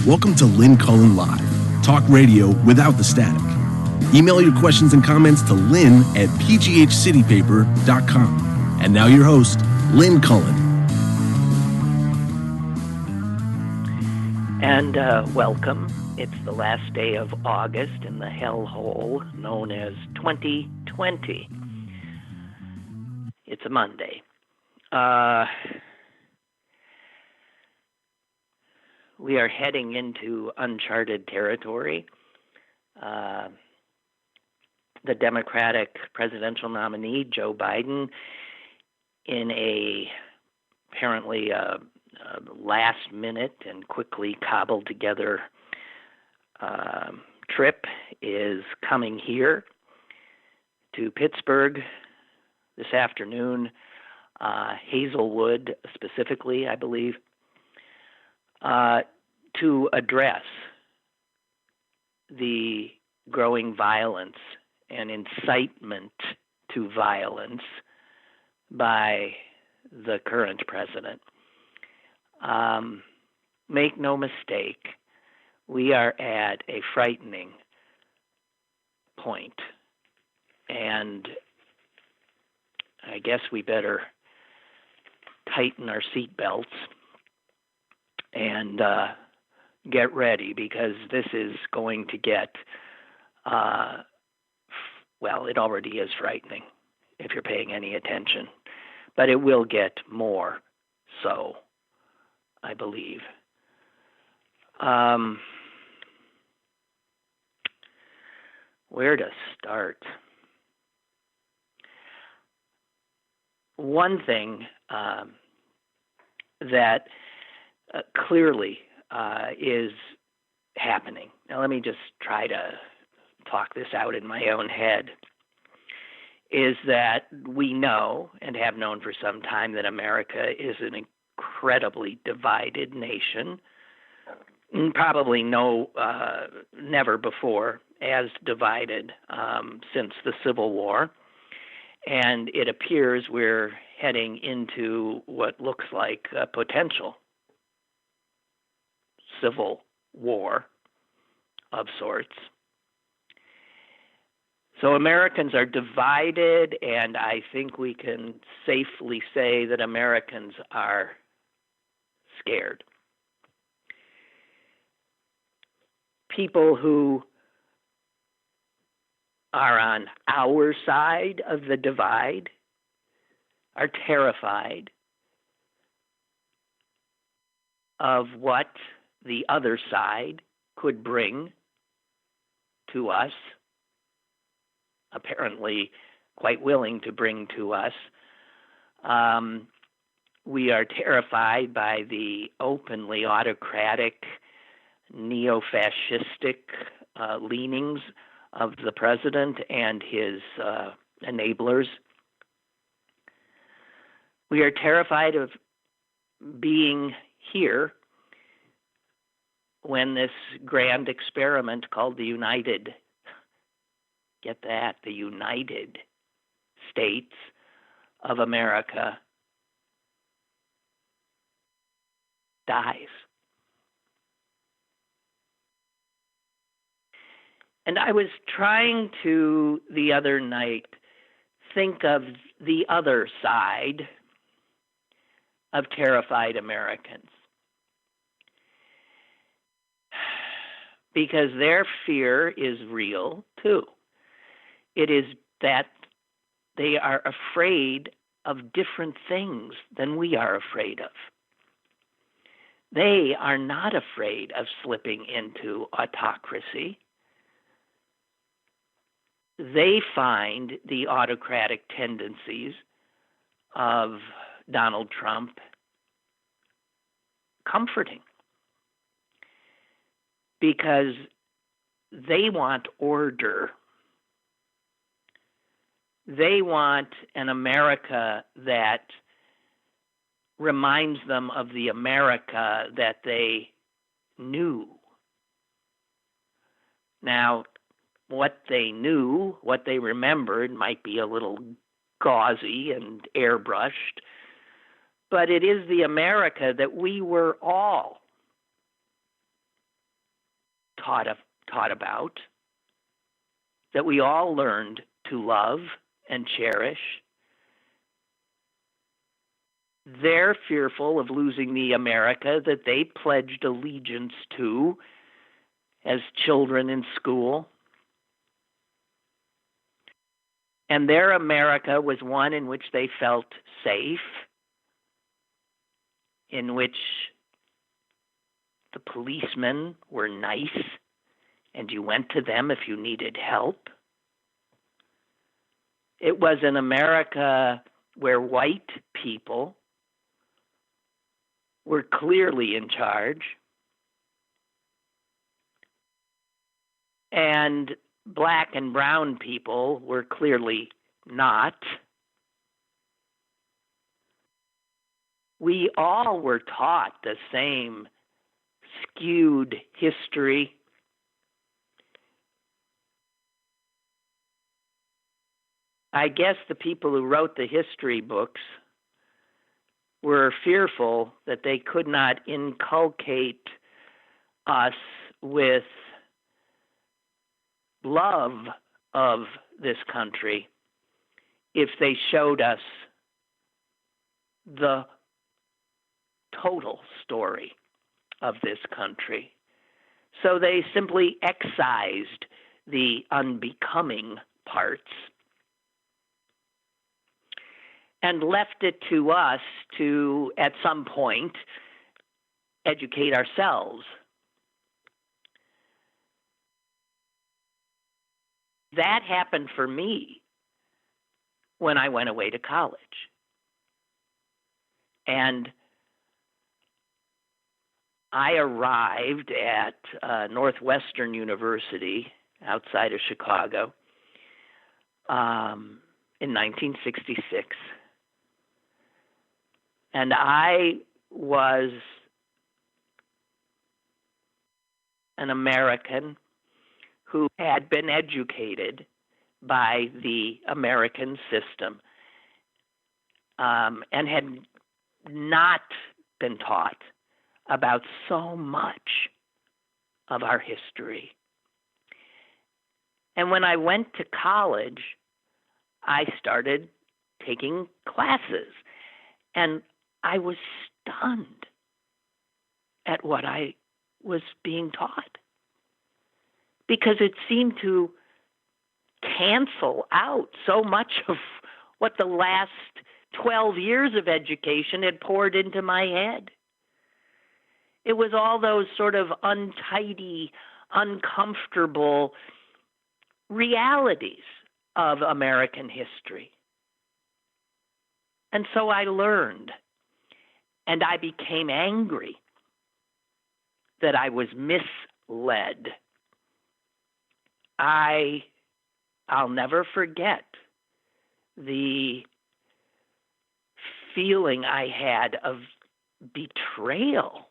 Welcome to Lynn Cullen Live, talk radio without the static. Email your questions and comments to lynn@pghcitypaper.com. And now your host, Lynn Cullen. And welcome. It's the last day of August in the hellhole known as 2020. It's a Monday. We are heading into uncharted territory. The Democratic presidential nominee, Joe Biden, in apparently last minute and quickly cobbled together trip, is coming here to Pittsburgh this afternoon, Hazelwood specifically, I believe, to address the growing violence and incitement to violence by the current president. Make no mistake, we are at a frightening point, and I guess we better tighten our seatbelts and get ready, because this is going to get, well, it already is frightening if you're paying any attention, but it will get more so, I believe. Where to start? One thing that clearly is happening. Now, let me just try to talk this out in my own head, is that we know and have known for some time that America is an incredibly divided nation. Probably never before as divided since the Civil War. And it appears we're heading into what looks like a potential civil war of sorts. So Americans are divided, and I think we can safely say that Americans are scared. People who are on our side of the divide are terrified of what the other side could bring to us, apparently quite willing to bring to us. We are terrified by the openly autocratic, neo-fascistic leanings of the president and his enablers. We are terrified of being here when this grand experiment called the United States of America dies. And I was trying to, the other night, think of the other side of terrified Americans, because their fear is real too. It is that they are afraid of different things than we are afraid of. They are not afraid of slipping into autocracy. They find the autocratic tendencies of Donald Trump comforting, because they want order. They want an America that reminds them of the America that they knew. Now, what they knew, what they remembered, might be a little gauzy and airbrushed, but it is the America that we were all taught about, that we all learned to love and cherish. They're fearful of losing the America that they pledged allegiance to as children in school. And their America was one in which they felt safe, in which the policemen were nice and you went to them if you needed help. It was an America where white people were clearly in charge and black and brown people were clearly not. We all were taught the same skewed history. I guess the people who wrote the history books were fearful that they could not inculcate us with love of this country if they showed us the total story of this country. So they simply excised the unbecoming parts and left it to us to, at some point, educate ourselves. That happened for me when I went away to college. And I arrived at Northwestern University outside of Chicago in 1966. And I was an American who had been educated by the American system and had not been taught about so much of our history. And when I went to college, I started taking classes, and I was stunned at what I was being taught, because it seemed to cancel out so much of what the last 12 years of education had poured into my head. It was all those sort of untidy, uncomfortable realities of American history. And so I learned, and I became angry that I was misled. I'll never forget the feeling I had of betrayal.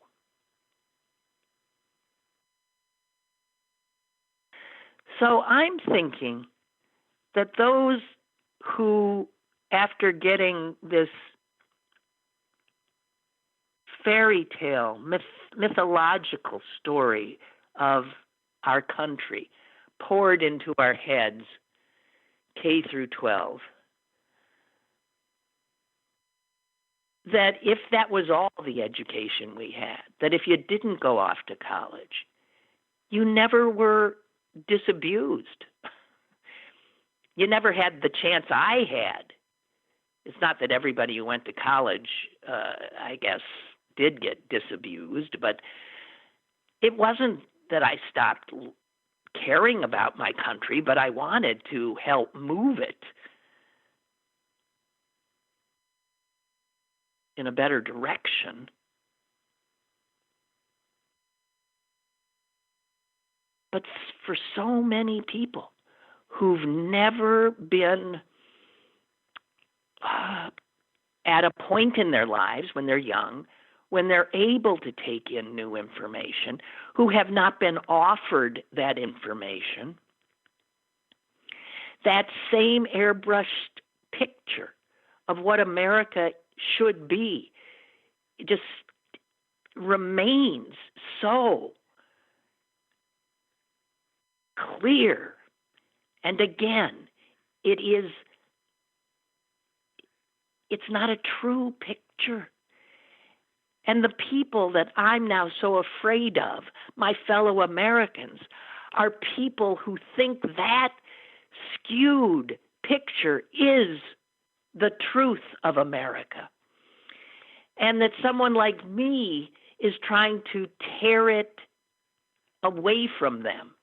So I'm thinking that those who, after getting this fairy tale, mythological story of our country poured into our heads, K through 12, that if that was all the education we had, that if you didn't go off to college, you never were disabused. You never had the chance I had. It's not that everybody who went to college, I guess, did get disabused, but it wasn't that I stopped caring about my country, but I wanted to help move it in a better direction. But for so many people who've never been at a point in their lives when they're young, when they're able to take in new information, who have not been offered that information, that same airbrushed picture of what America should be just remains so clear. And again, it's not a true picture. And the people that I'm now so afraid of, my fellow Americans, are people who think that skewed picture is the truth of America. And that someone like me is trying to tear it away from them,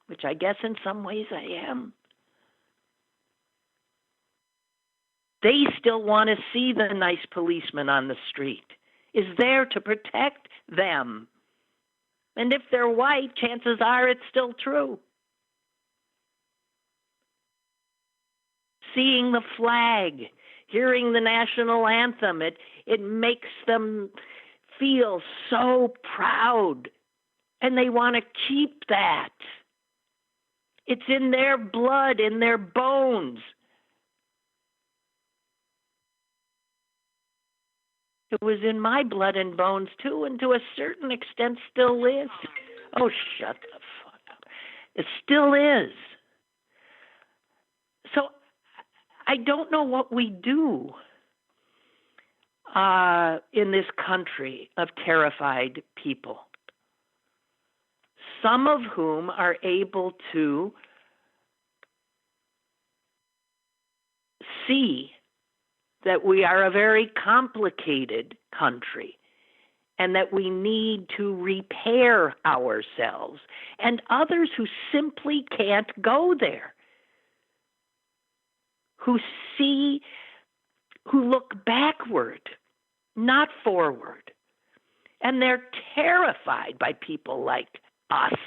which I guess in some ways I am. They still want to see the nice policeman on the street, is there to protect them. And if they're white, chances are it's still true. Seeing the flag, hearing the national anthem, it makes them feel so proud, and they want to keep that. It's in their blood, in their bones. It was in my blood and bones, too, and to a certain extent still is. Oh, shut the fuck up. It still is. So I don't know what we do in this country of terrified people, some of whom are able to see that we are a very complicated country and that we need to repair ourselves, and others who simply can't go there, who look backward, not forward, and they're terrified by people like us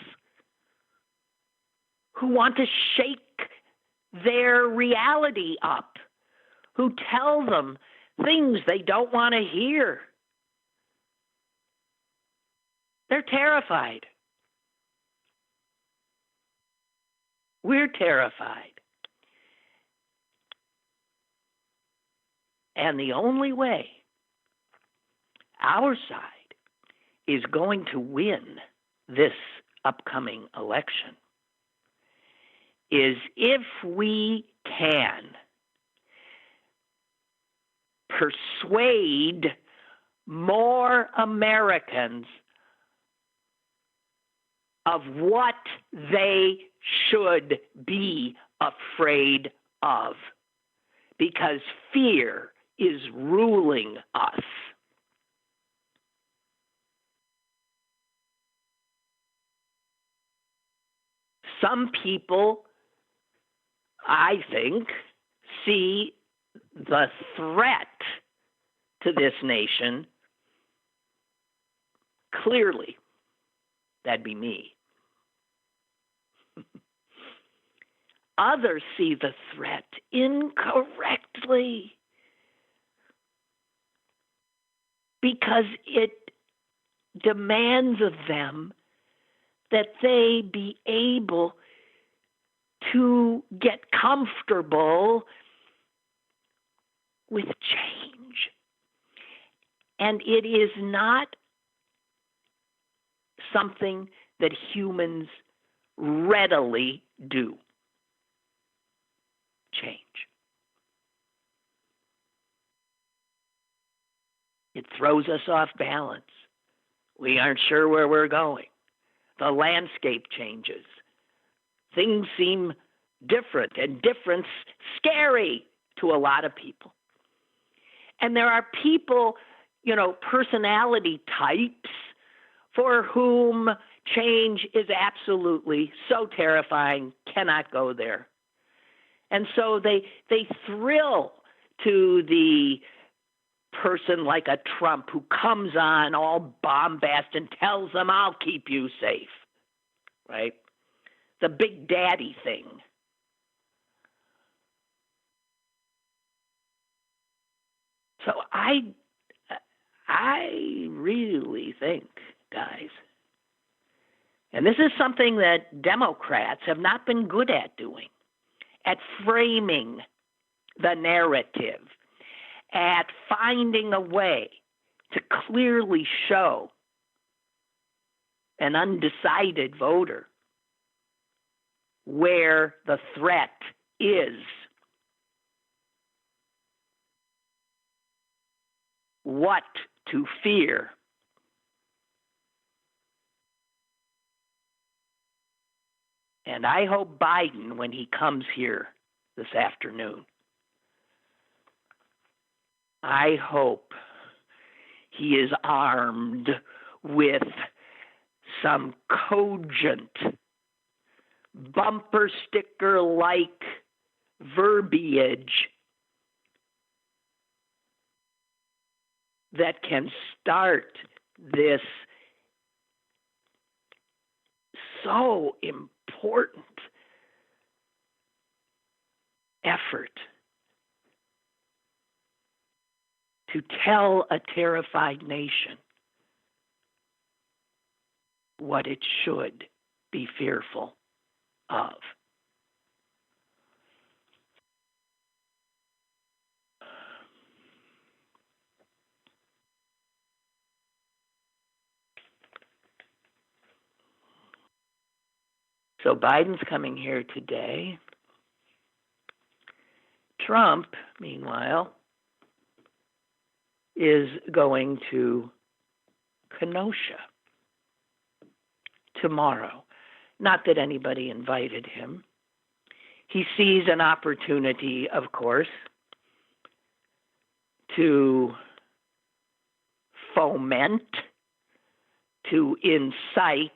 who want to shake their reality up, who tell them things they don't want to hear. They're terrified. We're terrified. And the only way our side is going to win this upcoming election is if we can persuade more Americans of what they should be afraid of, because fear is ruling us. Some people, I think, see the threat to this nation clearly. That'd be me. Others see the threat incorrectly because it demands of them that they be able to get comfortable with change. And it is not something that humans readily do. Change. It throws us off balance. We aren't sure where we're going. The landscape changes. Things seem different, and difference scary to a lot of people. And there are people, personality types for whom change is absolutely so terrifying, cannot go there. And so they thrill to the person like a Trump who comes on all bombast and tells them, I'll keep you safe, right? The big daddy thing. So I really think, guys, and this is something that Democrats have not been good at doing, at framing the narrative, at finding a way to clearly show an undecided voter where the threat is. What to fear. And I hope Biden, when he comes here this afternoon, I hope he is armed with some cogent, bumper sticker-like verbiage that can start this so important effort to tell a terrified nation what it should be fearful of. So Biden's coming here today. Trump, meanwhile, is going to Kenosha tomorrow. Not that anybody invited him. He sees an opportunity, of course, to foment, to incite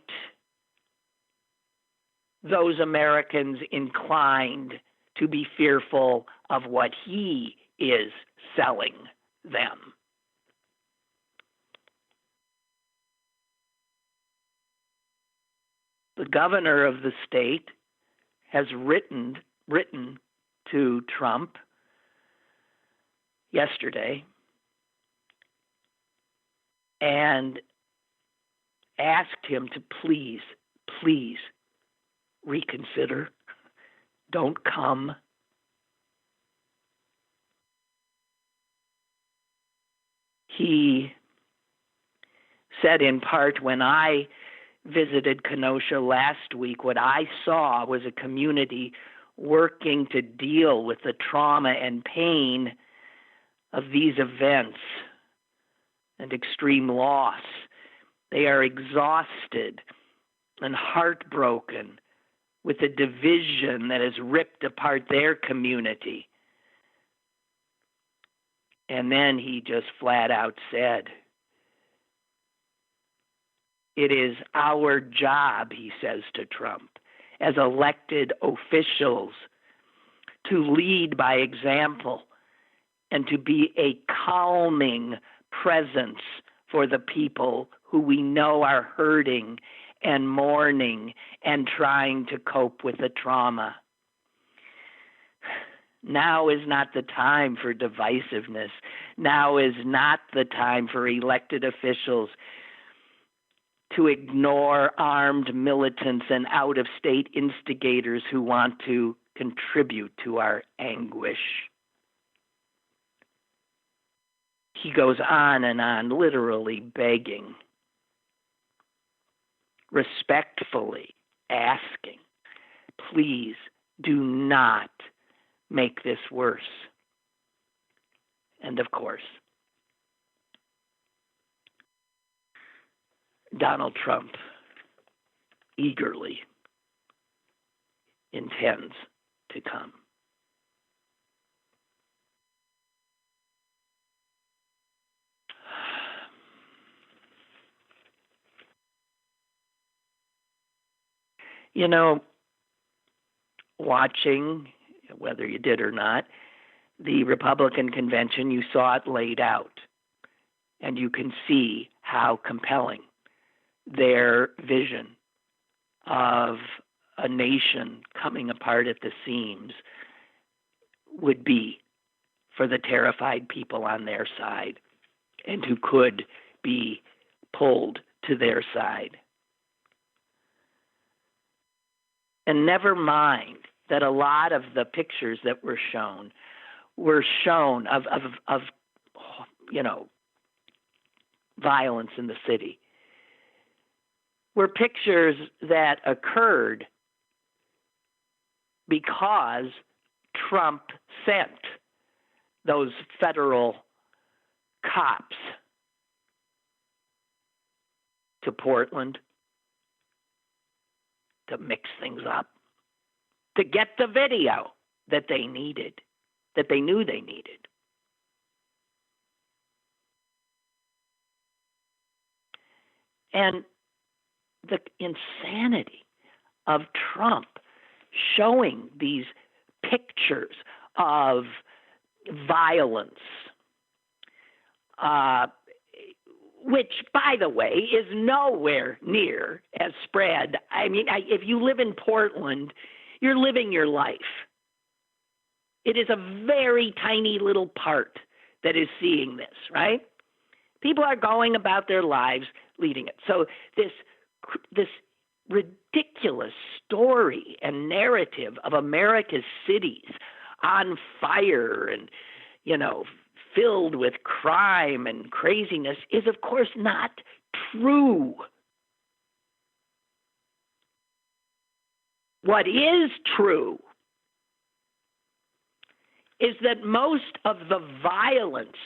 those Americans inclined to be fearful of what he is selling them. The governor of the state has written to Trump yesterday and asked him to please reconsider. Don't come. He said in part, when I visited Kenosha last week, what I saw was a community working to deal with the trauma and pain of these events and extreme loss. They are exhausted and heartbroken with the division that has ripped apart their community. And then he just flat out said, it is our job, he says to Trump, as elected officials, to lead by example and to be a calming presence for the people who we know are hurting and mourning and trying to cope with the trauma. Now is not the time for divisiveness. Now is not the time for elected officials to ignore armed militants and out-of-state instigators who want to contribute to our anguish. He goes on and on, literally begging, respectfully asking, please do not make this worse. And of course, Donald Trump eagerly intends to come. You know, watching, whether you did or not, the Republican convention, you saw it laid out, and you can see how compelling their vision of a nation coming apart at the seams would be for the terrified people on their side and who could be pulled to their side. And never mind that a lot of the pictures that were shown of violence in the city were pictures that occurred because Trump sent those federal cops to Portland to mix things up, to get the video that they needed, that they knew they needed. And the insanity of Trump showing these pictures of violence, which, by the way, is nowhere near as spread. I mean, if you live in Portland, you're living your life. It is a very tiny little part that is seeing this, right? People are going about their lives leading it. So this ridiculous story and narrative of America's cities on fire and, filled with crime and craziness is, of course, not true. What is true is that most of the violence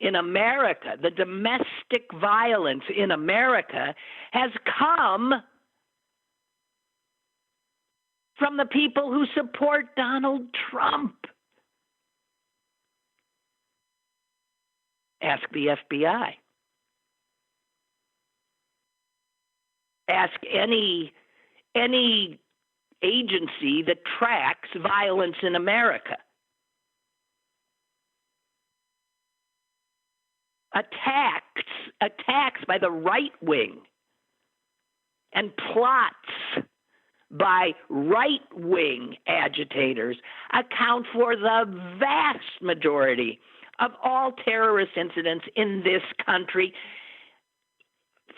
in America, the domestic violence in America, has come from the people who support Donald Trump. Ask the FBI. Ask any agency that tracks violence in America. Attacks by the right wing and plots by right-wing agitators account for the vast majority of all terrorist incidents in this country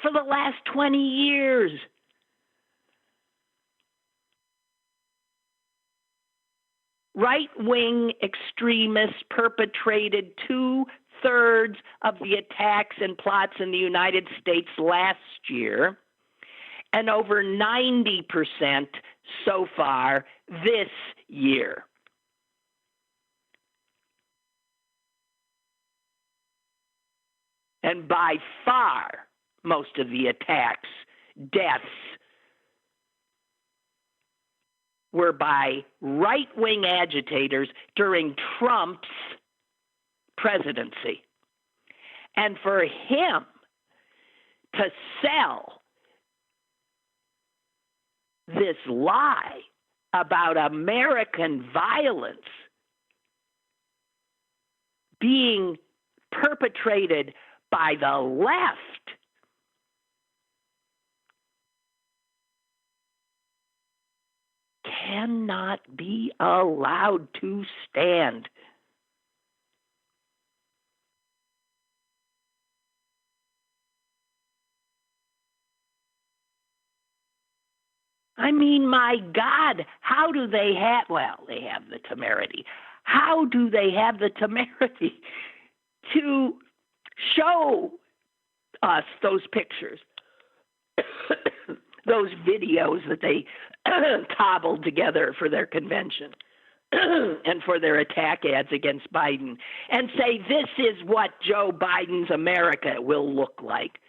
for the last 20 years. Right-wing extremists perpetrated 2/3 of the attacks and plots in the United States last year, and over 90% so far this year. And by far, most of the attacks, deaths, were by right-wing agitators during Trump's presidency. And for him to sell this lie about American violence being perpetrated by the left cannot be allowed to stand. I mean, my God, how do they have, well, they have the temerity. How do they have the temerity to show us those pictures, those videos that they cobbled together for their convention and for their attack ads against Biden, and say this is what Joe Biden's America will look like,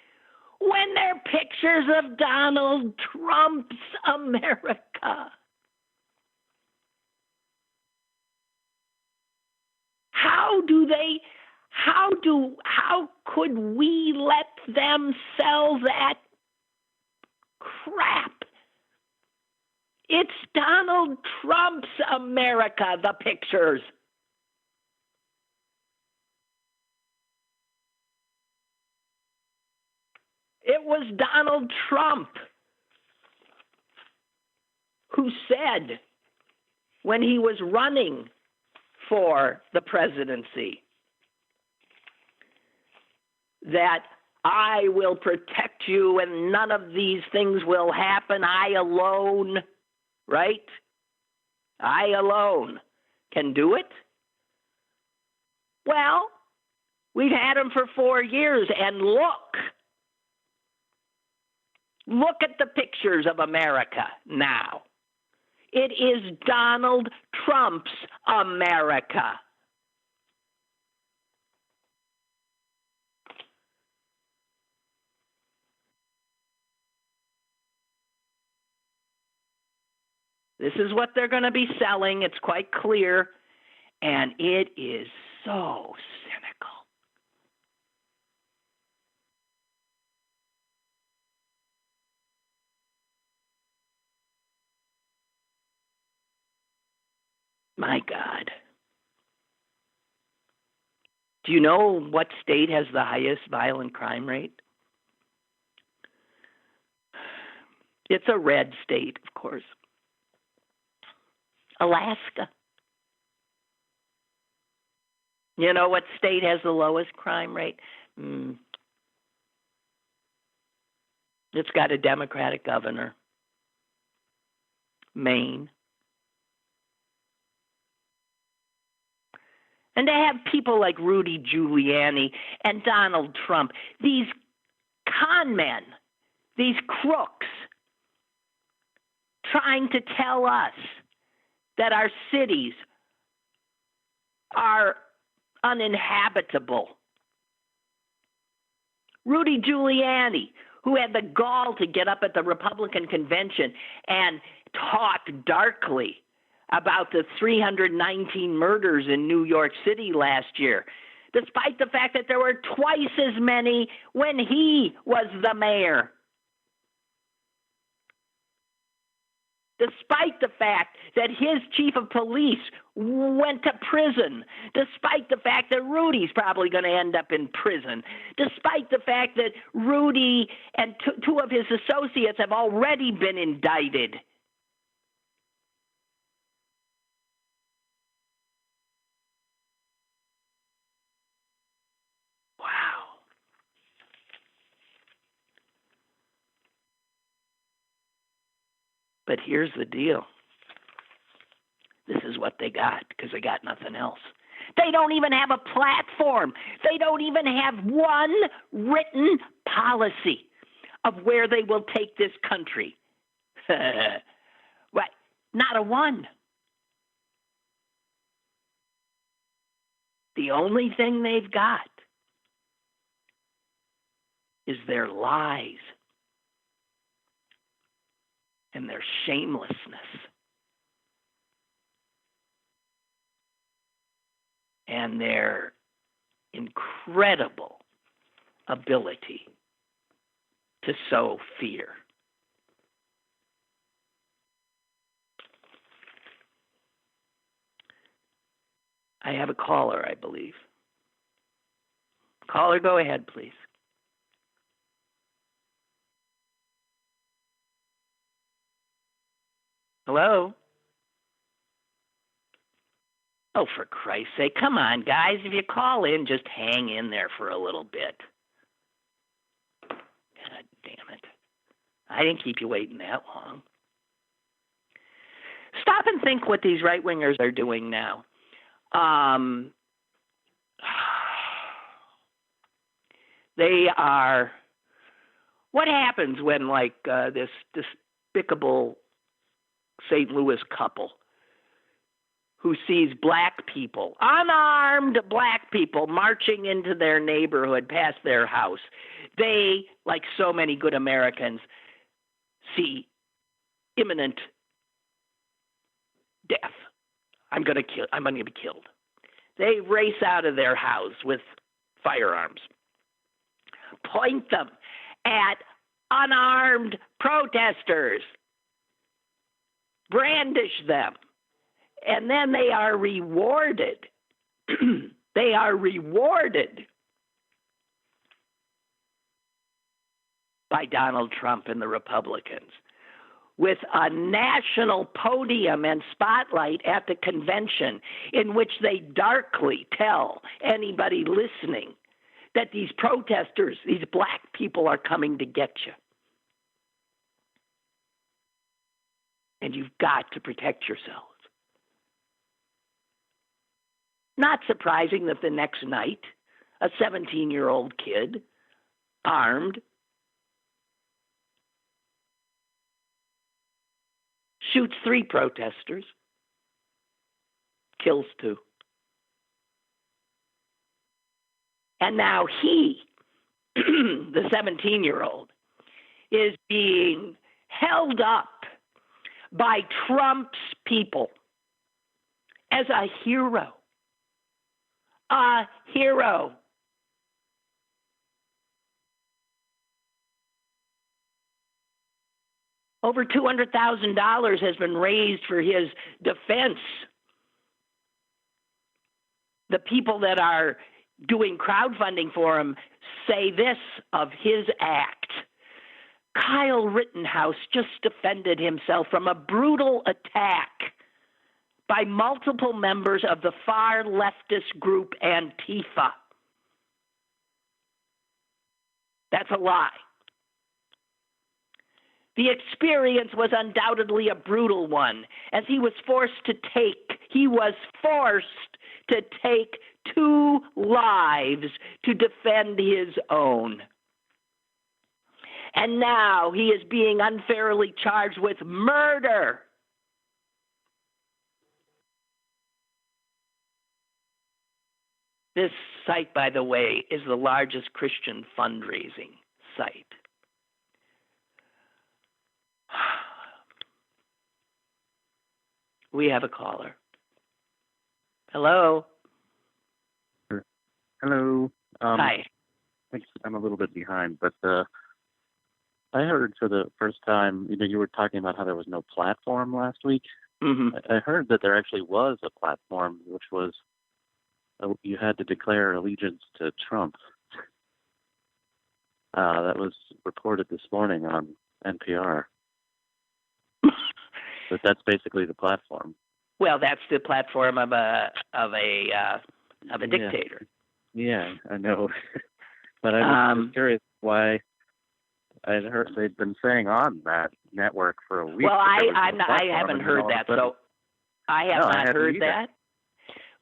when they're pictures of Donald Trump's America? How could we let them sell that crap? It's Donald Trump's America, the pictures. It was Donald Trump who said when he was running for the presidency that I will protect you and none of these things will happen. I alone, right? I alone can do it. Well, we've had him for 4 years, and look at the pictures of America now. It is Donald Trump's America. This is what they're going to be selling. It's quite clear. And it is so cynical. My God. Do you know what state has the highest violent crime rate? It's a red state, of course. Alaska. You know what state has the lowest crime rate? It's got a Democratic governor. Maine. And to have people like Rudy Giuliani and Donald Trump, these con men, these crooks, trying to tell us that our cities are uninhabitable. Rudy Giuliani, who had the gall to get up at the Republican convention and talk darkly about the 319 murders in New York City last year, despite the fact that there were twice as many when he was the mayor. Despite the fact that his chief of police went to prison, despite the fact that Rudy's probably going to end up in prison, despite the fact that Rudy and two of his associates have already been indicted. Wow. But here's the deal. This is what they got because they got nothing else. They don't even have a platform. They don't even have one written policy of where they will take this country. Right? Not a one. The only thing they've got is their lies and their shamelessness. And their incredible ability to sow fear. I have a caller, I believe. Caller, go ahead, please. Hello? Oh, for Christ's sake, come on, guys. If you call in, just hang in there for a little bit. God damn it. I didn't keep you waiting that long. Stop and think what these right-wingers are doing now. They are... What happens when, like, this despicable St. Louis couple who sees black people, unarmed black people, marching into their neighborhood past their house? They, like so many good Americans, see imminent death. I'm going to be killed. They race out of their house with firearms, point them at unarmed protesters, brandish them, and then they are rewarded. They are rewarded by Donald Trump and the Republicans with a national podium and spotlight at the convention in which they darkly tell anybody listening that these protesters, these black people, are coming to get you. And you've got to protect yourselves. Not surprising that the next night, a 17-year-old kid, armed, shoots 3 protesters, kills 2. And now he, the 17-year-old, is being held up by Trump's people as a hero. A hero. Over $200,000 has been raised for his defense. The people that are doing crowdfunding for him say this of his act. Kyle Rittenhouse just defended himself from a brutal attack by multiple members of the far leftist group Antifa. That's a lie. The experience was undoubtedly a brutal one, as he was forced to take 2 lives to defend his own. And now he is being unfairly charged with murder. This site, by the way, is the largest Christian fundraising site. We have a caller. Hello. Hello. Hi. I'm a little bit behind, but I heard for the first time, you were talking about how there was no platform last week. Mm-hmm. I heard that there actually was a platform, which was you had to declare allegiance to Trump. That was reported this morning on NPR. But that's basically the platform. Well, that's the platform of a dictator. Yeah, I know. But I was curious why. I'd heard they'd been saying on that network for a week. Well, I haven't heard that, so I have not heard that.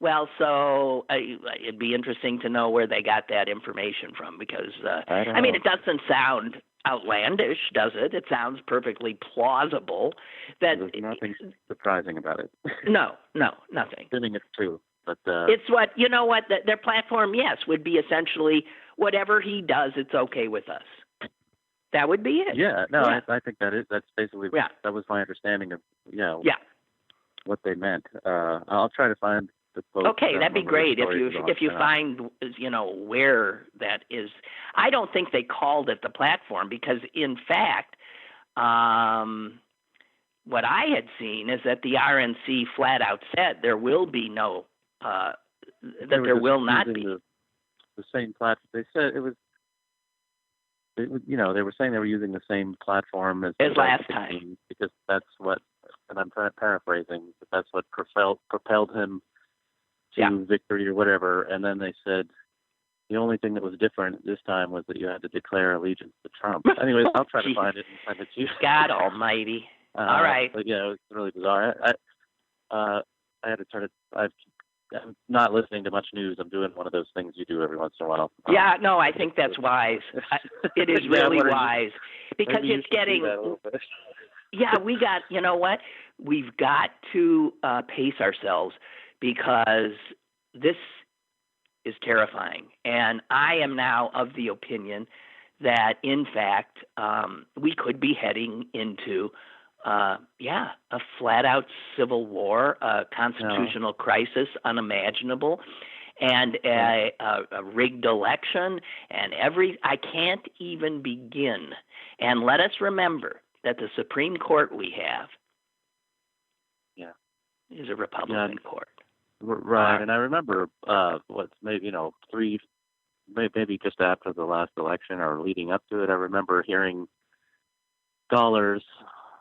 Well, so it'd be interesting to know where they got that information from, because I mean, it doesn't sound outlandish, does it? It sounds perfectly plausible. That there's nothing surprising about it. No, nothing. Assuming it's true, but it's what their platform, yes, would be essentially whatever he does, it's okay with us. That would be it. Yeah, no, yeah. I think that's basically that was my understanding of what they meant. I'll try to find the quote. Okay, that'd be great if you find where that is. I don't think they called it the platform, because in fact, what I had seen is that the RNC flat out said there will be no there will not be the same platform. They said it was. They were saying they were using the same platform as last time, because that's what, and I'm paraphrasing, but that's what propelled him to victory or whatever. And then they said the only thing that was different this time was that you had to declare allegiance to Trump. Anyways, I'll try to find it and send it to you. God Almighty! All right. But yeah, it was really bizarre. I had to turn it. I'm not listening to much news. I'm doing one of those things you do every once in a while. I think that's wise. It is really wise, because it's getting. We got. You know what? We've got to pace ourselves, because this is terrifying, and I am now of the opinion that, in fact, we could be heading into. A flat-out civil war, a constitutional crisis unimaginable, and a rigged election, and I can't even begin. And let us remember that the Supreme Court we have is a Republican court. Right, and I remember maybe just after the last election or leading up to it, I remember hearing scholars,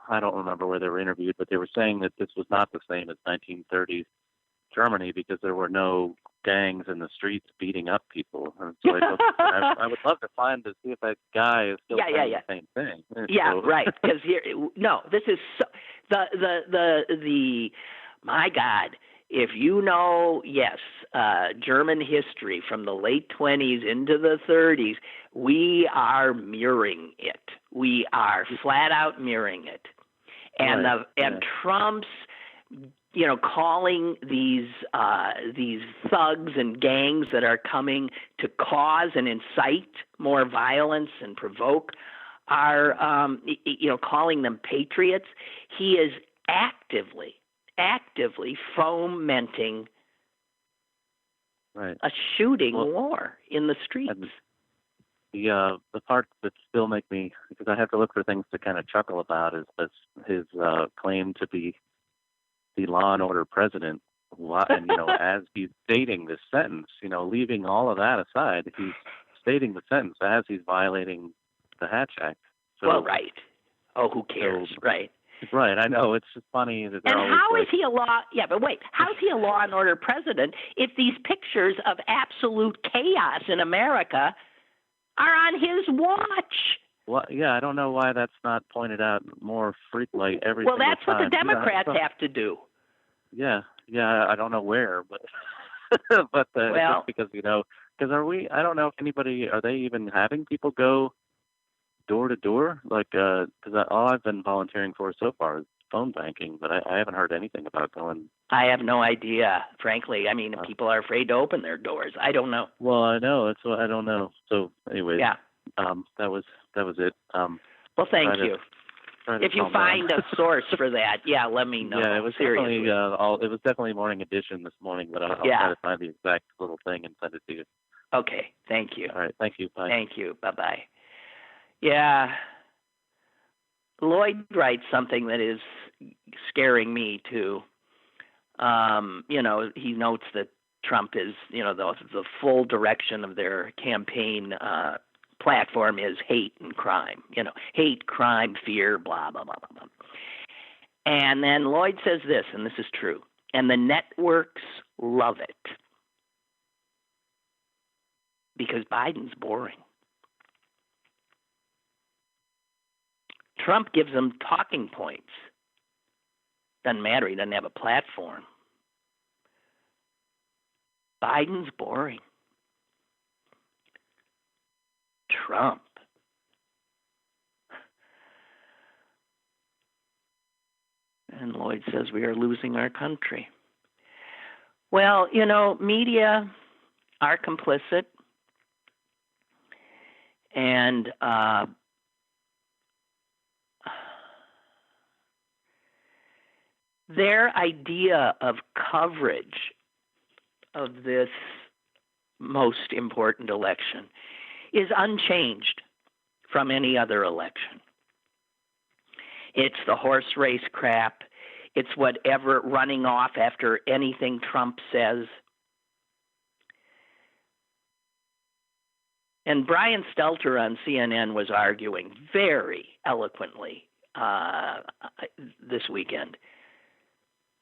I don't remember where they were interviewed, but they were saying that this was not the same as 1930s Germany, because there were no gangs in the streets beating up people. And so I would love to see if that guy is still saying the same thing. Right. Because this is the my God. If you know, German history from the late 20s into the 30s, we are mirroring it. We are flat out mirroring it. and Trump's, calling these thugs and gangs that are coming to cause and incite more violence and provoke are, calling them patriots. He is actively fomenting a shooting war in the streets. The part that still make me, because I have to look for things to kind of chuckle about, is his claim to be the law and order president. And, as he's stating this sentence, leaving all of that aside, he's stating the sentence as he's violating the Hatch Act. So, well, right. Oh, who cares? Right. Right. I know. It's just funny that they're and how is he a law? Yeah, but wait. How is he a law and order president if these pictures of absolute chaos in America are on his watch? Well, yeah, I don't know why that's not pointed out more frequently every single time. Well, that's what the Democrats have to do. Yeah, I don't know where, but but just because because I don't know if anybody, are they even having people go door to door, like because all I've been volunteering for so far is phone banking, but I haven't heard anything about going. I have no idea, frankly. I mean, people are afraid to open their doors. I don't know. Well, I know. That's what I don't know. So, anyways, that was it. Well, thank you. If you find a source for that, let me know. Yeah, it was seriously. It was definitely Morning Edition this morning, but I'll try to find the exact little thing and send it to you. Okay, thank you. All right, thank you. Bye. Thank you. Bye-bye. Yeah. Lloyd writes something that is scaring me too. He notes that Trump is, the full direction of their campaign platform is hate and crime. Hate, crime, fear, blah, blah, blah, blah, blah. And then Lloyd says this, and this is true, and the networks love it because Biden's boring. Trump gives them talking points. Doesn't matter. He doesn't have a platform. Biden's boring. Trump. And Lloyd says we are losing our country. Well, media are complicit. And their idea of coverage of this most important election is unchanged from any other election. It's the horse race crap. It's whatever, running off after anything Trump says. And Brian Stelter on CNN was arguing very eloquently this weekend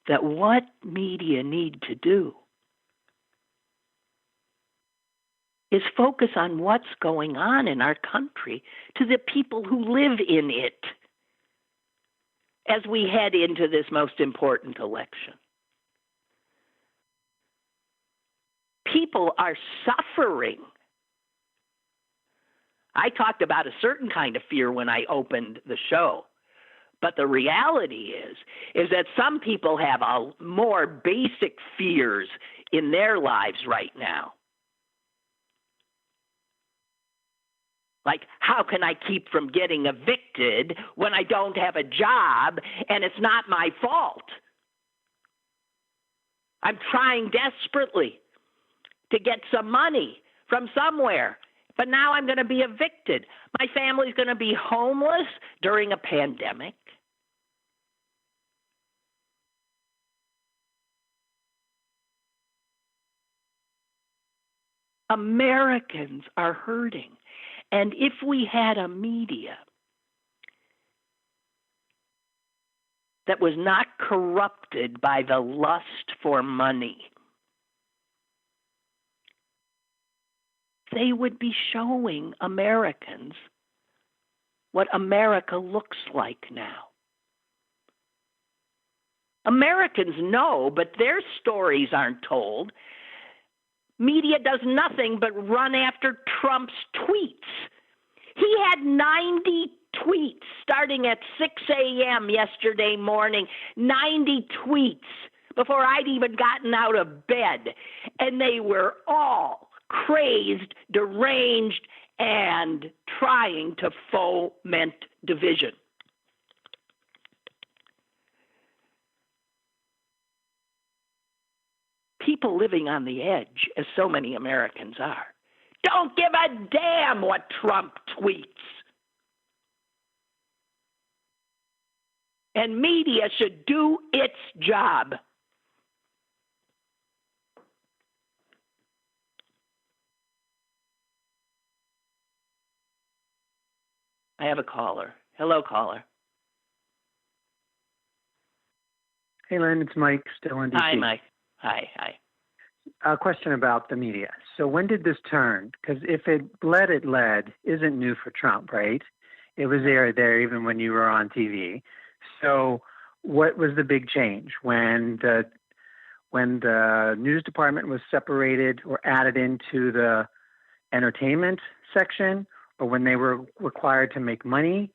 that what media need to do is focus on what's going on in our country to the people who live in it as we head into this most important election. People are suffering. I talked about a certain kind of fear when I opened the show. But the reality is that some people have more basic fears in their lives right now. Like, how can I keep from getting evicted when I don't have a job and it's not my fault? I'm trying desperately to get some money from somewhere, but now I'm going to be evicted. My family's going to be homeless during a pandemic. Americans are hurting. And if we had a media that was not corrupted by the lust for money, they would be showing Americans what America looks like now. Americans know, but their stories aren't told. Media does nothing but run after Trump's tweets. He had 92 tweets starting at 6 a.m. yesterday morning, 90 tweets before I'd even gotten out of bed. And they were all crazed, deranged, and trying to foment division. People living on the edge, as so many Americans are, don't give a damn what Trump tweets. And media should do its job. I have a caller. Hello, caller. Hey, Lynn, it's Mike, still in D.C. Hi, Mike. Hi. A question about the media. So when did this turn? Because if it led isn't new for Trump, right? It was there even when you were on TV. So what was the big change when the news department was separated or added into the entertainment section, or when they were required to make money?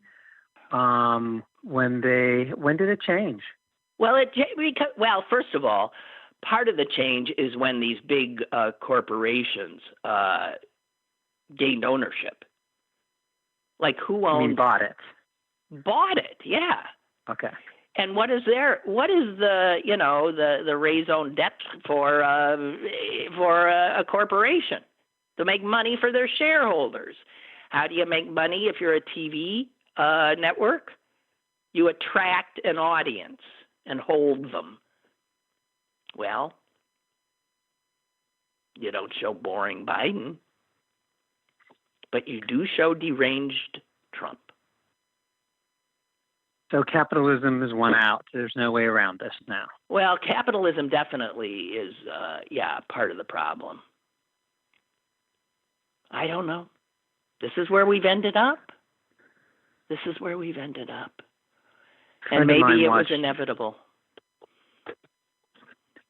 When did it change? Well, first of all, part of the change is when these big corporations gained ownership. Like who owned? Bought it. Bought it, yeah. Okay. And what is the raison d'etre for a corporation? To make money for their shareholders. How do you make money if you're a TV network? You attract an audience and hold them. Well, you don't show boring Biden, but you do show deranged Trump. So capitalism is won out. There's no way around this now. Well, capitalism definitely is, part of the problem. I don't know. This is where we've ended up. And maybe it was inevitable.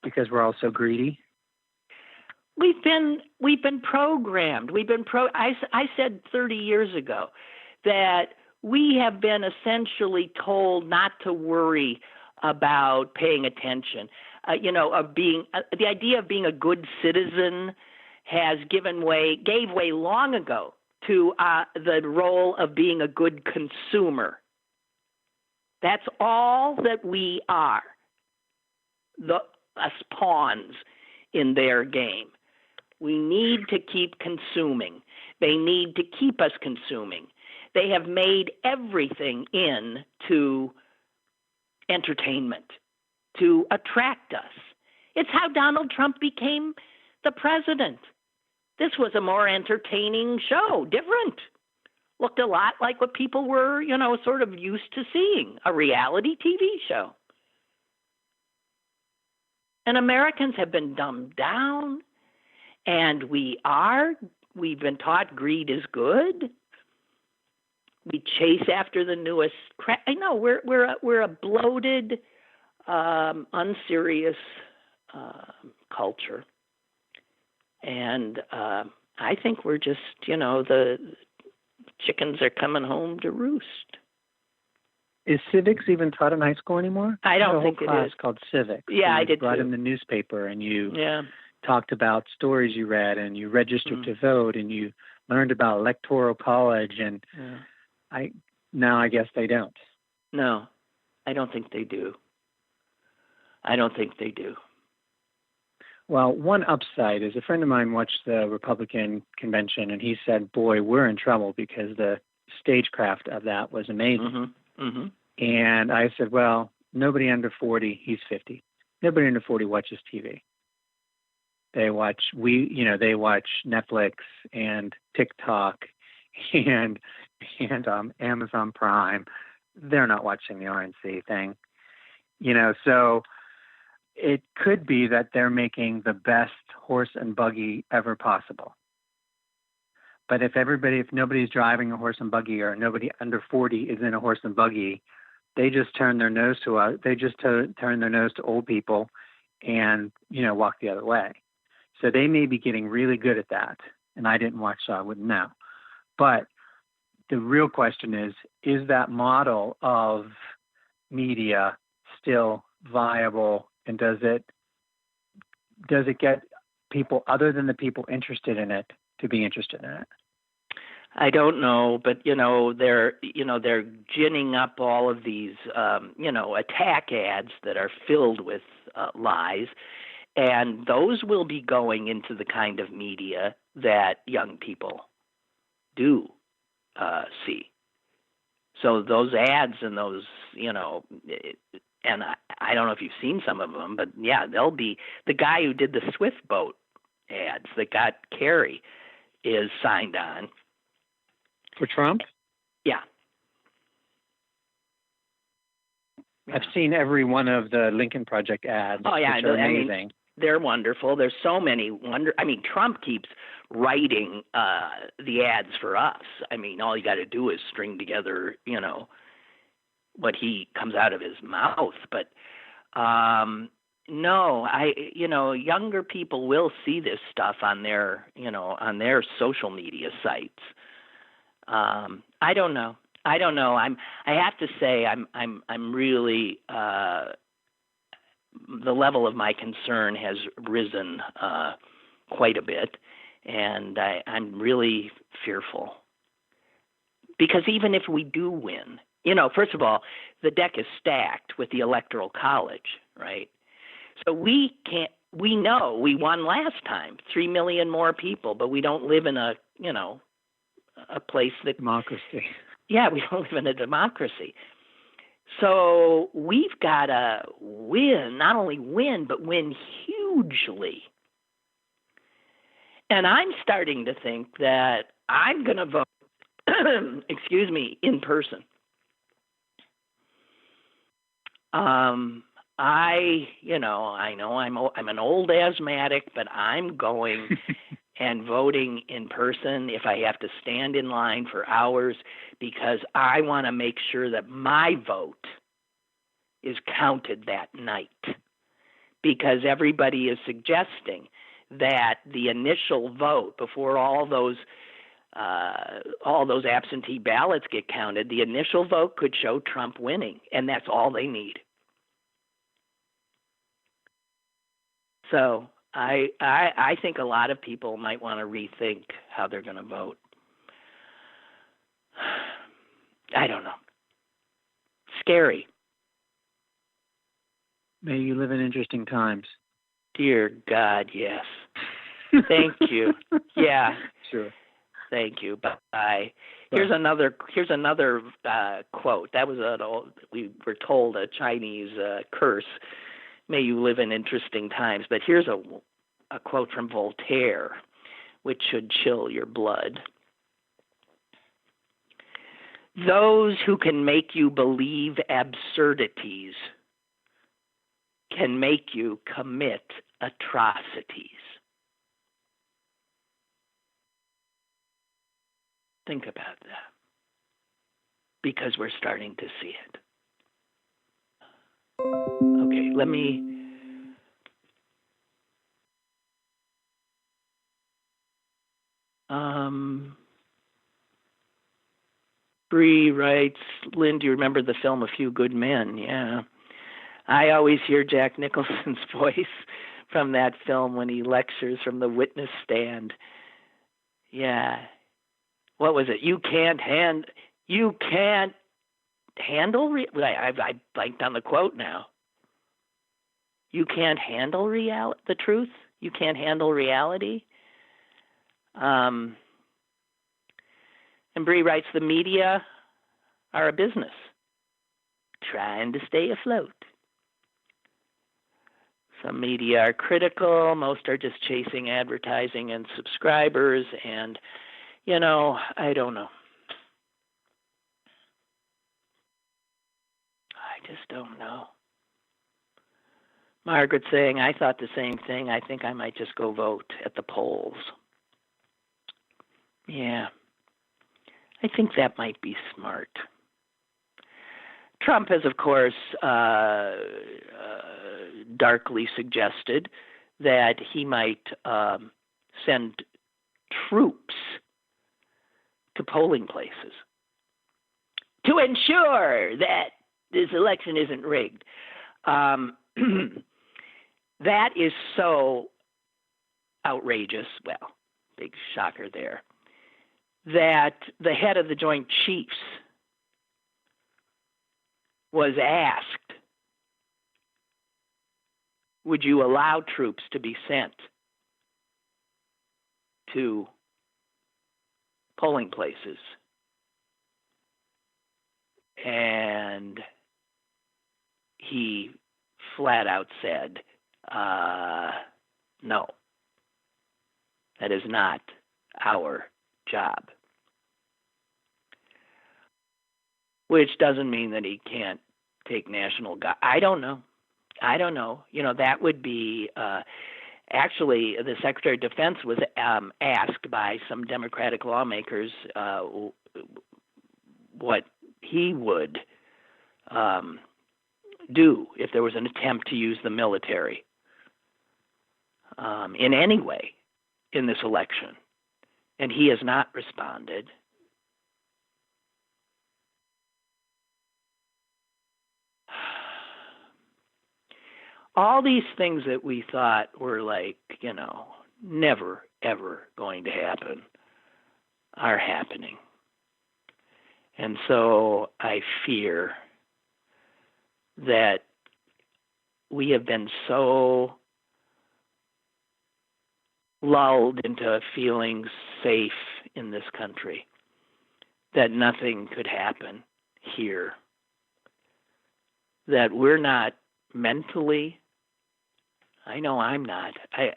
Because we're all so greedy? We've been programmed. I said 30 years ago that we have been essentially told not to worry about paying attention. The idea of being a good citizen gave way long ago to the role of being a good consumer. That's all that we are. Us pawns in their game. We need to keep consuming. They need to keep us consuming. They have made everything into entertainment to attract us. It's how Donald Trump became the president. This was a more entertaining show, different. Looked a lot like what people were, sort of used to seeing, a reality TV show. And Americans have been dumbed down, and we've been taught greed is good. We chase after the newest crap. I know we're a bloated, unserious culture, and I think we're just, the chickens are coming home to roost. Is civics even taught in high school anymore? I don't think it is. A whole class called civics. Yeah, I did brought too. in the newspaper, and you talked about stories you read, and you registered to vote, and you learned about electoral college, and I guess they don't. No, I don't think they do. Well, one upside is a friend of mine watched the Republican convention, and he said, boy, we're in trouble because the stagecraft of that was amazing. Mm-hmm. Mm-hmm. And I said, well, nobody under 40, he's 50. Nobody under 40 watches TV. They watch Netflix and TikTok and Amazon Prime. They're not watching the RNC thing. So it could be that they're making the best horse and buggy ever possible. But if nobody's driving a horse and buggy, or nobody under 40 is in a horse and buggy, they just turn their nose to us. They just turn their nose to old people and, walk the other way. So they may be getting really good at that. And I didn't watch, so I wouldn't know. But the real question is that model of media still viable, and does it get people other than the people interested in it to be interested in it? I don't know, but they're ginning up all of these attack ads that are filled with lies, and those will be going into the kind of media that young people do see. So those ads and those, and I don't know if you've seen some of them, but yeah, they'll be the guy who did the Swift boat ads that got Kerry is signed on. For Trump? Yeah. I've seen every one of the Lincoln Project ads. Oh, yeah. Which are amazing. I mean, they're wonderful. There's so many Trump keeps writing the ads for us. I mean, all you got to do is string together, what he comes out of his mouth. But no, younger people will see this stuff on their social media sites. I don't know. I have to say, I'm really, the level of my concern has risen quite a bit, and I'm really fearful. Because even if we do win, first of all, the deck is stacked with the Electoral College, right? So we know we won last time, 3 million more people, but we don't live in a place that... Democracy. Yeah, we don't live in a democracy. So we've got to win, not only win, but win hugely. And I'm starting to think that I'm going to vote, in person. I know I'm an old asthmatic, but I'm going and voting in person if I have to stand in line for hours, because I want to make sure that my vote is counted that night. Because everybody is suggesting that the initial vote, before all those absentee ballots get counted, the initial vote could show Trump winning, and that's all they need. So I think a lot of people might want to rethink how they're going to vote. I don't know. Scary. May you live in interesting times. Dear God, yes. Thank you. Yeah. Sure. Thank you. Bye. Here's another quote. That was we were told a Chinese curse. May you live in interesting times. But here's a quote from Voltaire, which should chill your blood. Those who can make you believe absurdities can make you commit atrocities. Think about that, because we're starting to see it. Okay, let me... Bree writes, Lynn, do you remember the film A Few Good Men? Yeah. I always hear Jack Nicholson's voice from that film when he lectures from the witness stand. Yeah. What was it? You can't handle... I blanked on the quote now. You can't handle the truth? You can't handle reality? And Bree writes, the media are a business trying to stay afloat. Some media are critical. Most are just chasing advertising and subscribers. And, I don't know. I just don't know. Margaret saying, I thought the same thing. I think I might just go vote at the polls. Yeah. I think that might be smart. Trump has, of course, darkly suggested that he might send troops to polling places. to ensure that this election isn't rigged. That is so outrageous. Well, big shocker there. That the head of the Joint Chiefs was asked, would you allow troops to be sent to polling places? And he flat out said, no, that is not our job. Which doesn't mean that he can't take national guard. I don't know. That would be actually the Secretary of Defense was asked by some Democratic lawmakers what he would do if there was an attempt to use the military in any way in this election. And he has not responded. All these things that we thought were never, ever going to happen are happening. And so I fear that we have been so lulled into feeling safe in this country that nothing could happen here, that we're not mentally, I know I'm not,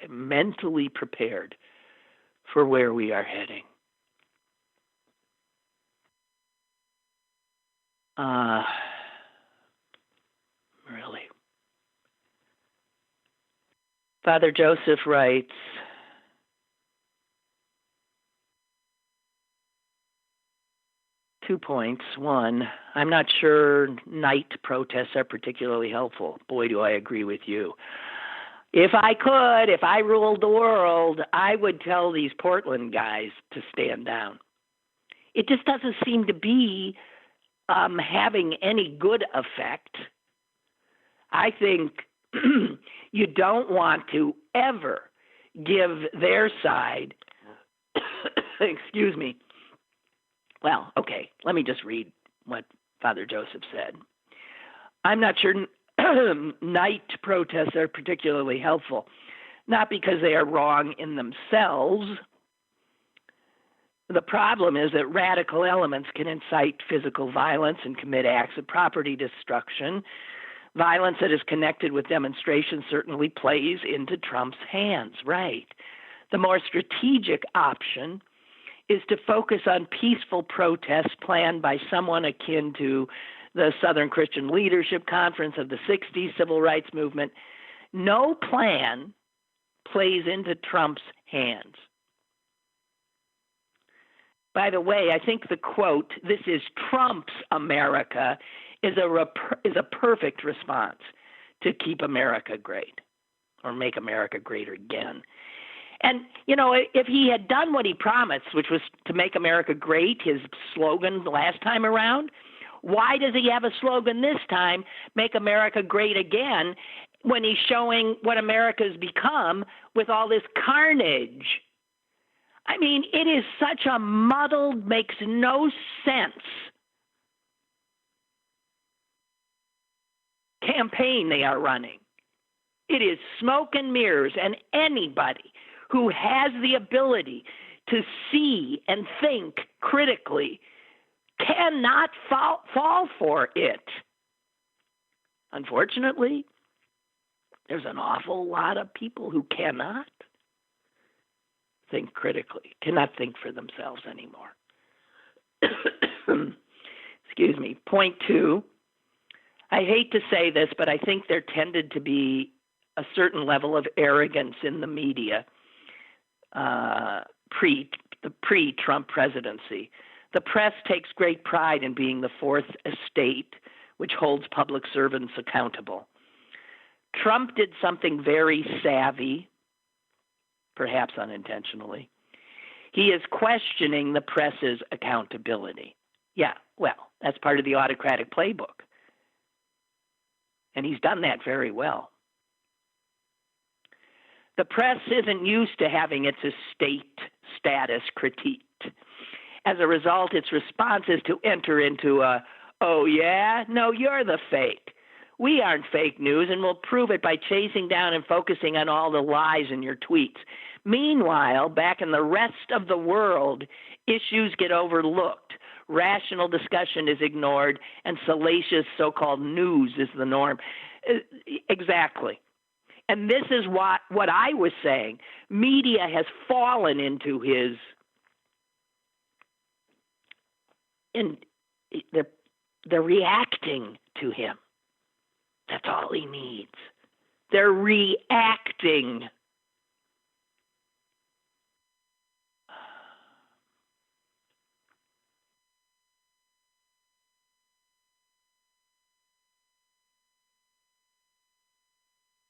mentally prepared for where we are heading. Really. Father Joseph writes, two points. One, I'm not sure night protests are particularly helpful. Boy, do I agree with you. If I ruled the world, I would tell these Portland guys to stand down. It just doesn't seem to be having any good effect. I think you don't want to ever give their side, excuse me. Well, okay, let me just read what Father Joseph said. I'm not sure night protests are particularly helpful, not because they are wrong in themselves. The problem is that radical elements can incite physical violence and commit acts of property destruction. Violence that is connected with demonstrations certainly plays into Trump's hands, right? The more strategic option is to focus on peaceful protests planned by someone akin to the Southern Christian Leadership Conference of the 60s civil rights movement. No plan plays into Trump's hands. By the way, I think the quote, "This is Trump's America," is a perfect response to keep America great or make America great again. And, if he had done what he promised, which was to make America great, his slogan the last time around, why does he have a slogan this time, make America great again, when he's showing what America's become with all this carnage? I mean, it is such a muddled, makes no sense campaign they are running. It is smoke and mirrors, and anybody who has the ability to see and think critically cannot fall for it. Unfortunately, there's an awful lot of people who cannot think critically, cannot think for themselves anymore. Excuse me. Point two, I hate to say this, but I think there tended to be a certain level of arrogance in the media pre-Trump presidency. The press takes great pride in being the fourth estate, which holds public servants accountable. Trump did something very savvy, perhaps unintentionally. He is questioning the press's accountability. Yeah, Well, that's part of the autocratic playbook. And he's done that very well. The press isn't used to having its estate status critiqued. As a result, its response is to enter into a, oh yeah? No, you're the fake. We aren't fake news, and we'll prove it by chasing down and focusing on all the lies in your tweets. Meanwhile, back in the rest of the world, issues get overlooked. Rational discussion is ignored, and salacious so-called news is the norm. Exactly. And this is what I was saying. Media has fallen into his, they're reacting to him. That's all he needs. They're reacting.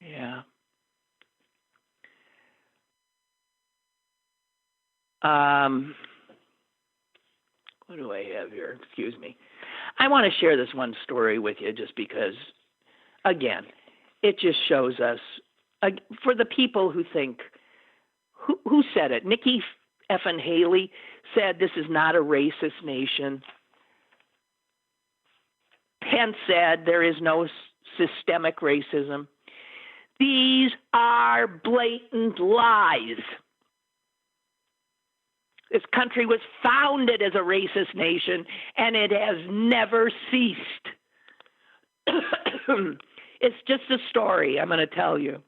Yeah. What do I have here? Excuse me. I want to share this one story with you just because, again, it just shows us, for the people who think, who said it? Nikki effing Haley said this is not a racist nation. Pence said there is no systemic racism. These are blatant lies. This country was founded as a racist nation, and it has never ceased. It's just a story I'm going to tell you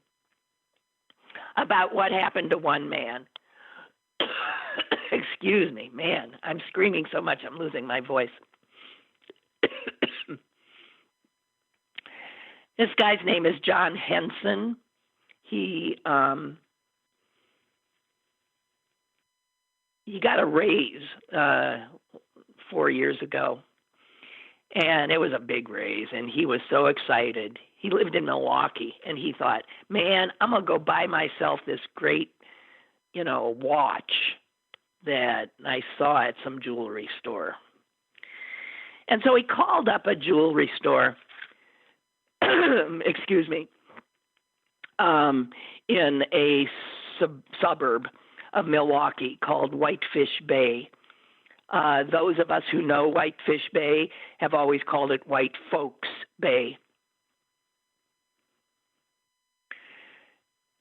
about what happened to one man. Excuse me, man, I'm screaming so much I'm losing my voice. This guy's name is John Henson. He got a raise 4 years ago, and it was a big raise, and he was so excited. He lived in Milwaukee, and he thought, man, I'm going to go buy myself this great, watch that I saw at some jewelry store. And so he called up a jewelry store, excuse me, in a suburb of Milwaukee called Whitefish Bay. Those of us who know Whitefish Bay have always called it White Folks Bay.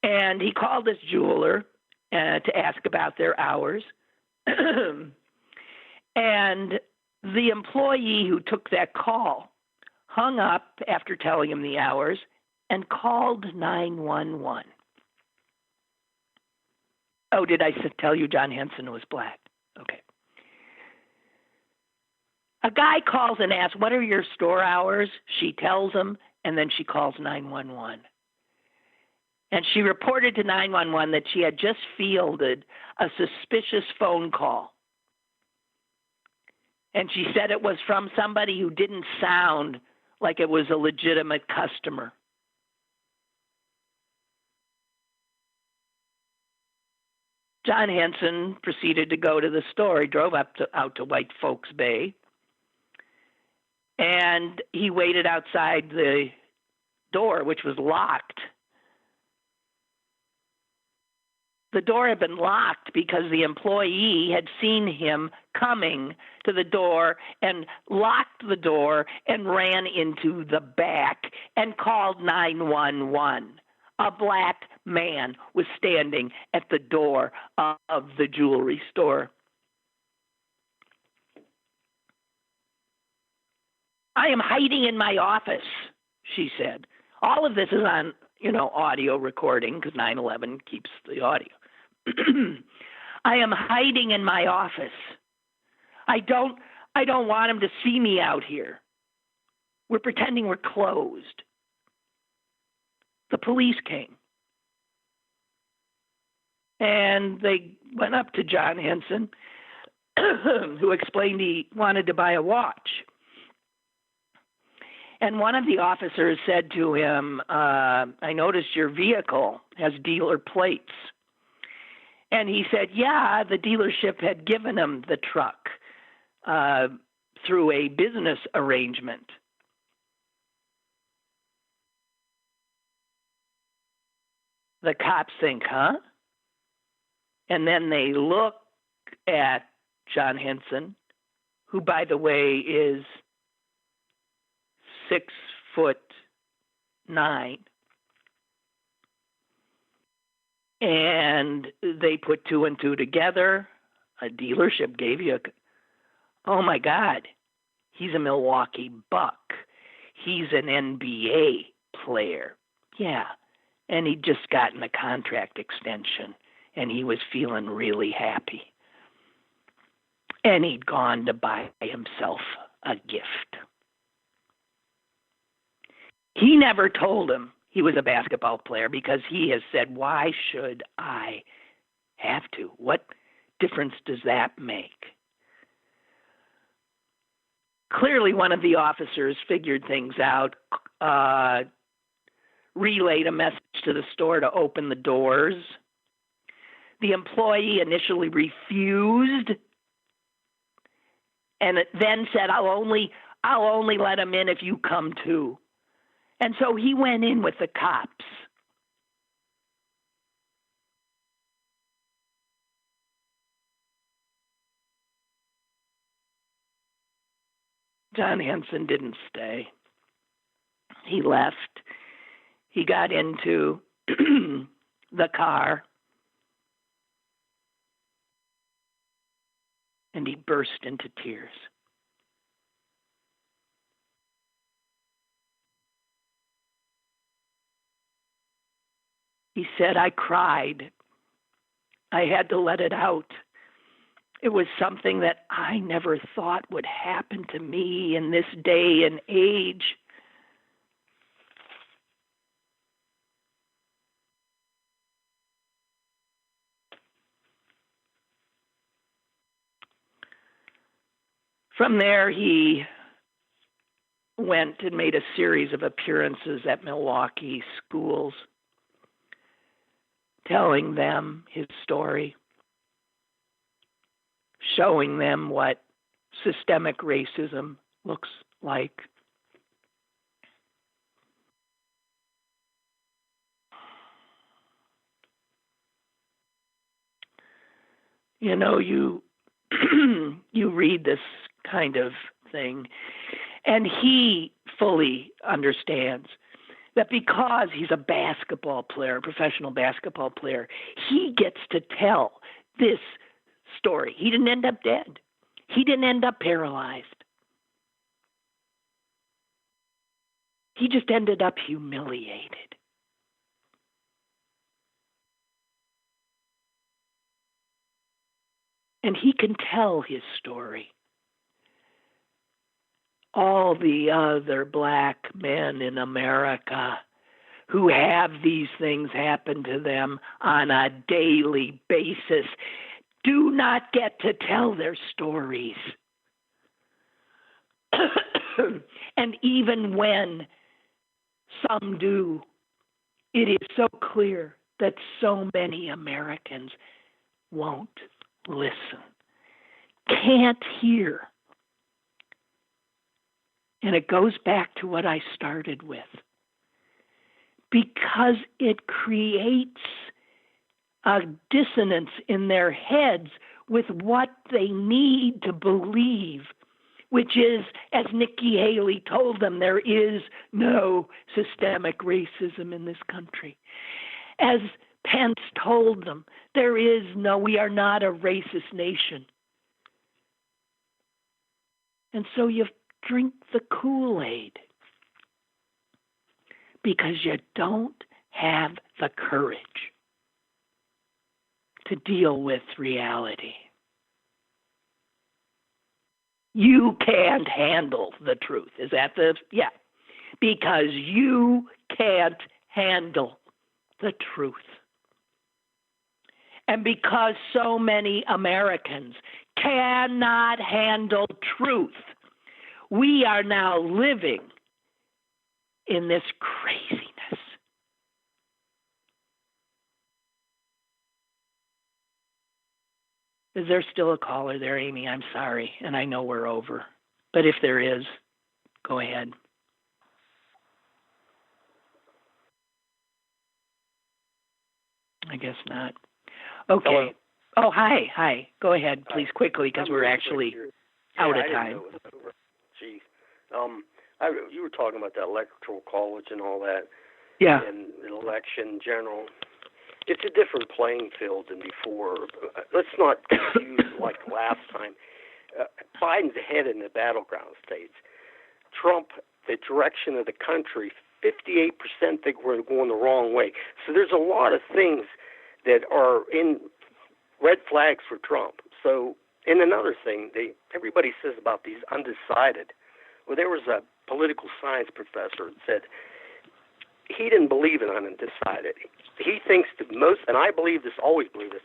And he called this jeweler to ask about their hours. And the employee who took that call hung up after telling him the hours and called 911. Oh, did I tell you John Henson was black? Okay. A guy calls and asks, what are your store hours? She tells him, and then she calls 911. And she reported to 911 that she had just fielded a suspicious phone call. And she said it was from somebody who didn't sound like it was a legitimate customer. John Henson proceeded to go to the store. He drove out to White Folks Bay, and he waited outside the door, which was locked. The door had been locked because the employee had seen him coming to the door and locked the door and ran into the back and called 911. A black man was standing at the door of the jewelry store. I am hiding in my office, she said. All of this is on, audio recording because 9/11 keeps the audio. I am hiding in my office. I don't want him to see me out here. We're pretending we're closed. The police came. And they went up to John Henson, who explained he wanted to buy a watch. And one of the officers said to him, I noticed your vehicle has dealer plates. And he said, yeah, the dealership had given him the truck through a business arrangement. The cops think, huh? And then they look at John Henson, who, by the way, is 6'9", and they put two and two together. A dealership gave you oh my God, he's a Milwaukee Buck. He's an NBA player. Yeah, and he'd just gotten a contract extension, and he was feeling really happy. And he'd gone to buy himself a gift. He never told him he was a basketball player because he has said, why should I have to? What difference does that make? Clearly, one of the officers figured things out, relayed a message to the store to open the doors. The employee initially refused and then said, I'll only let him in if you come too. And so he went in with the cops. John Henson didn't stay. He left. He got into the car and he burst into tears. He said, I cried. I had to let it out. It was something that I never thought would happen to me in this day and age. From there, he went and made a series of appearances at Milwaukee schools, telling them his story, showing them what systemic racism looks like. You know, you read this kind of thing, and he fully understands that because he's a basketball player, a professional basketball player, he gets to tell this story. He didn't end up dead. He didn't end up paralyzed. He just ended up humiliated. And he can tell his story. All the other black men in America who have these things happen to them on a daily basis do not get to tell their stories. And even when some do, it is so clear that so many Americans won't listen, can't hear. And it goes back to what I started with. Because it creates a dissonance in their heads with what they need to believe, which is, as Nikki Haley told them, there is no systemic racism in this country. As Pence told them, we are not a racist nation. And so you drink the Kool-Aid because you don't have the courage to deal with reality. You can't handle the truth. Is that yeah. Because you can't handle the truth. And because so many Americans cannot handle truth, we are now living in this craziness. Is there still a caller there, Amy? I'm sorry, and I know we're over. But if there is, go ahead. I guess not. Okay. Hello? Oh, hi. Go ahead, please, quickly, because we're actually out of time. Gee, you were talking about that electoral college and all that. Yeah. And an election in general. It's a different playing field than before. Let's not confuse like last time. Biden's ahead in the battleground states. Trump, the direction of the country, 58% think we're going the wrong way. So there's a lot of things that are in red flags for Trump. So, and another thing, everybody says about these undecided. Well, there was a political science professor that said he didn't believe in undecided. He thinks that most, and I believe this, always believe this,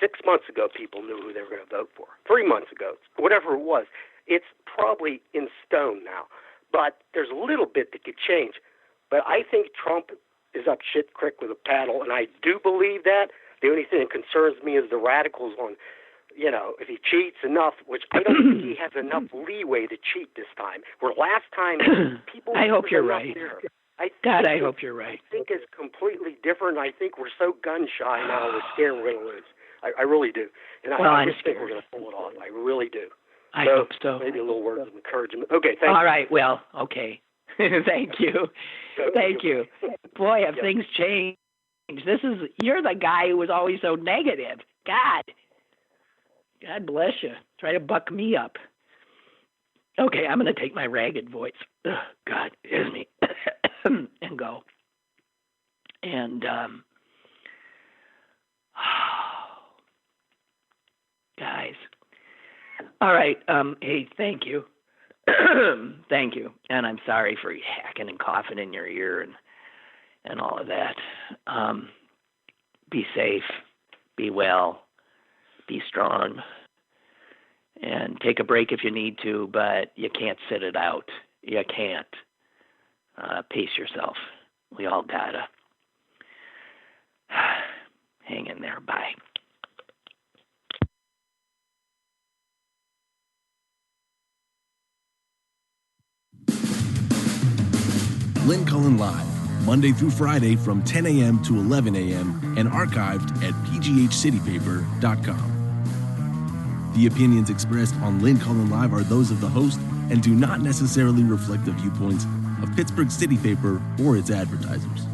6 months ago people knew who they were going to vote for. 3 months ago, whatever it was. It's probably in stone now. But there's a little bit that could change. But I think Trump is up shit creek with a paddle, and I do believe that. The only thing that concerns me is the radicals on, if he cheats enough, which I don't think he has enough leeway to cheat this time. Where last time, people... I hope you're right. I hope you're right. I think it's completely different. I think we're so gun-shy now, we're scared we're going to lose. I really do. And I just think we're going to pull it off. I really do. I hope so. Maybe a little word of encouragement. Okay, thank you. All right, well, okay. Thank you. Thank you. Boy, have things changed. You're the guy who was always so negative. God bless you. Try to buck me up. Okay, I'm going to take my ragged voice. Ugh, God, excuse me. And go. And, guys. All right. Hey, thank you. Thank you. And I'm sorry for hacking and coughing in your ear and all of that. Be safe. Be well. Be strong. And take a break if you need to, but you can't sit it out. You can't. Pace yourself. We all gotta. Hang in there. Bye. Lynn Cullen Live, Monday through Friday from 10 a.m. to 11 a.m. and archived at pghcitypaper.com. The opinions expressed on Lynn Cullen Live are those of the host and do not necessarily reflect the viewpoints of Pittsburgh City Paper or its advertisers.